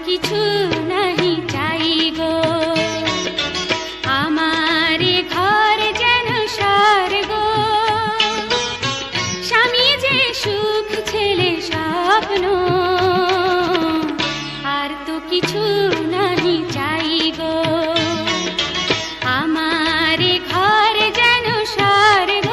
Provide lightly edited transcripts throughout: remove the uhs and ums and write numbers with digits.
কিছু নাহি চাই গো, আমার ঘর যেন স্বর্গ। স্বামী যে সুখ ছেলে স্বপ্ন, আর তো কিছু নাহি চাই গো, আমার ঘর যেন স্বর্গ।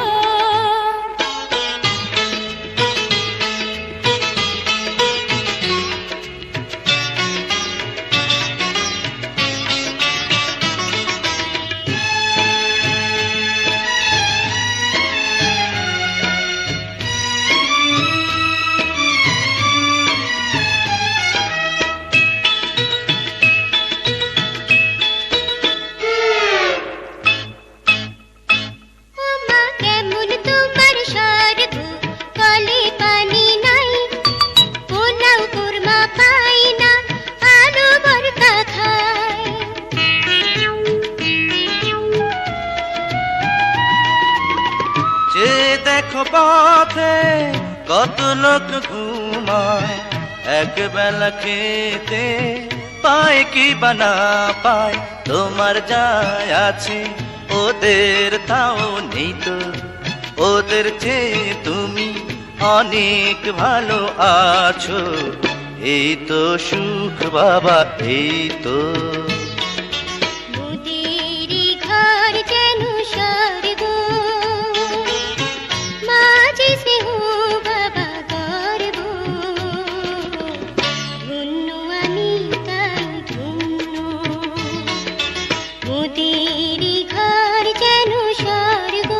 দেখো পথে কত লোক ঘুমায়, এক বেলা খেতে পায় কি বানা পায়। তোমার যায় আছে ওদের তাও নেই তো, ওদের চেয়ে তুমি অনেক ভালো আছো। এই তো সুখ বাবা, এই তো। মোদেরই ঘর যেন স্বর্গ, মাঝে স্নেহ বাবা গর্ব। ধন্য আমি তাই ধন্য, মোদেরই ঘর যেন স্বর্গ।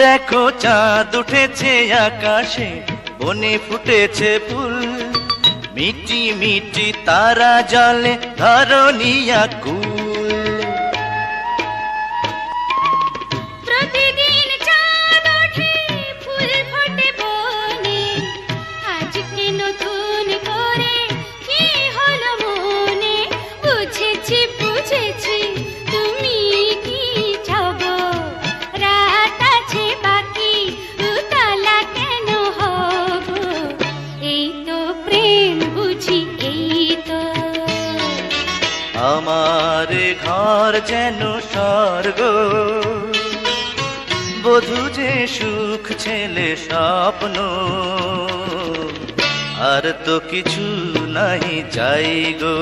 দেখো চাঁদ উঠেছে আকাশে, বনে ফুটেছে ফুল, মিটি মিটি তারা জলে ধরণী আকুল। প্রতিদিন চাঁদ ওঠে, ফুল ফোটে বনে, আজকে নতুন করে কি হলো মনে। বুঝেছি বুঝেছি তুমি কি চাও গো, রাত আছে বাকি, উতলা কেন হব। এই তো প্রেম বুঝি, এই তো। আমার ঘর যেন স্বর্গ, বধূ যে সুখ ছেলে স্বপ্ন, আর তো কিছু নাই চাই গো।